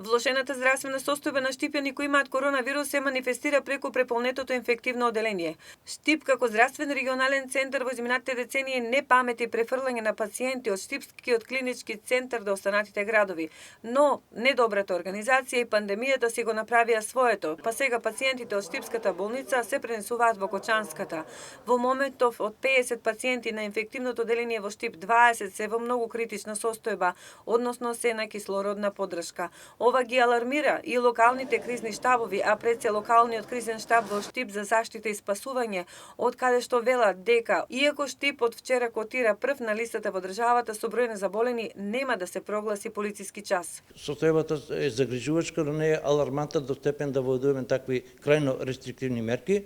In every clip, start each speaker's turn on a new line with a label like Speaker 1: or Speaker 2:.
Speaker 1: Влошената здравствена состојба на штипјани кои имаат коронавирус се манифестира преку преполнетото инфективно оделение. Штип како здравствен регионален центар во изминатите децении не памети префрлање на пациенти од Штипскиот клинички центар до останатите градови, но недобрата организација и пандемијата си го направија своето, па сега пациентите од Штипската болница се пренесуваат во Кочанската. Во моментов од 50 пациенти на инфективното оделение во Штип 20 се во многу критична состојба, односно се на кислородна поддршка. Ова ги алармира и локалните кризни штабови, а пред се локалниот кризен штаб во Штип за заштита и спасување, од каде што велат дека, иако Штип од вчера котира прв на листата во државата со број на заболени, нема да се прогласи полициски час.
Speaker 2: Состојбата е загрижувачка, но не е алармантна до степен да водуваме такви крајно рестриктивни мерки.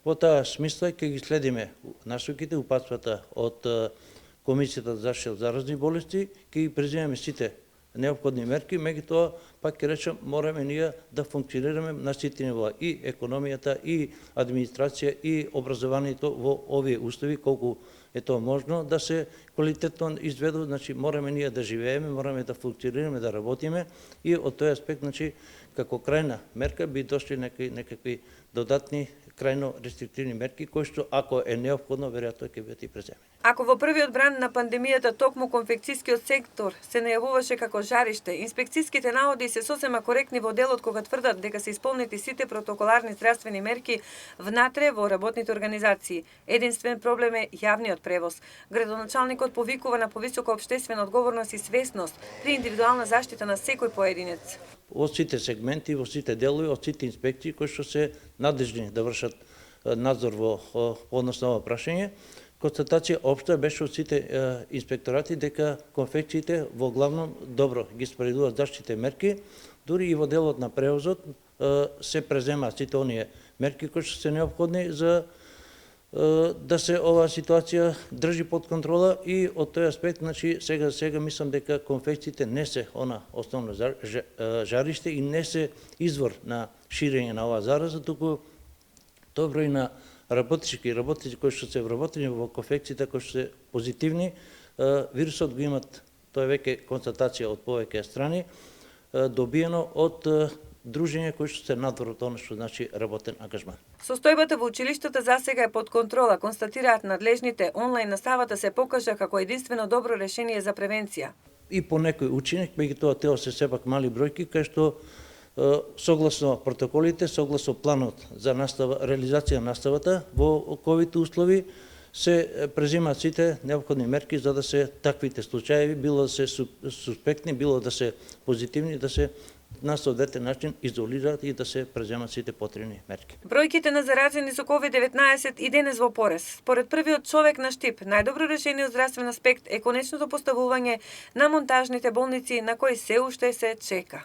Speaker 2: Во таа смисла ќе ги следиме насоките, упатствата од Комисијата за заштита од заразни болести, ќе ги преземеме сите неопходни мерки, меѓутоа пак ќе речем мораме ние да функционираме на сите нива, и економијата, и администрација, и образованието во овие услови колку е тоа можно да се квалитетно изведува, значи мораме ние да живееме, мораме да функционираме, да работиме и од тој аспект, значи како крајна мерка би дошли некакви додатни крајно рестриктивни мерки кои што ако е неопходно веројатно ќе бидат и преземени.
Speaker 1: Ако во првиот бран на пандемијата токму конфекцијскиот сектор се најавуваше како жариште, инспекцијските наводи се сосема коректни во делот кога тврдат дека се исполнети сите протоколарни здравствени мерки внатре во работните организации. Единствен проблем е јавниот превоз. Градоначалникот повикува на повисока општествена одговорност и свесност при индивидуална заштита на секој поединец.
Speaker 2: Во сите сегменти, во сите делови, од сите инспекции кои што се надлежни да вршат надзор во однос на ова прашање, констатација општа беше од сите инспекторати дека конфекциите во главном добро ги спроведуваат заштитните мерки, дури и во делот на превозот се преземаат сите оние мерки кои што се неопходни за да се оваа ситуација држи под контрола и од тој аспект, значи сега мислам дека конфекциите не се она основно жариште и не се извор на ширење на оваа зараза, туку тој број на работници кои што се вработени во конфекциите кои што се позитивни, вирусот го имат, тоа е веќе констатација од повеќе страни, добиено од дружења кои што се надвор од она што значи работен ангажман.
Speaker 1: Состојбата во училиштата засега е под контрола, констатираат надлежните. Онлайн наставата се покажа како единствено добро решение за превенција.
Speaker 2: И по некој ученик, меѓутоа тоа се сепак мали бројки, кај што согласно протоколите, согласно планот за настава, реализација на наставата во ковид услови, се презимаат сите неопходни мерки за да се таквите случаи, било да се суспектни, било да се позитивни, да се на соодветен начин изолираат и да се преземат сите потребни мерки.
Speaker 1: Бројките на заразени со COVID-19 и денес во порез. Според првиот човек на Штип, најдобро решение од здравствен аспект е конечното поставување на монтажните болници на кои се уште се чека.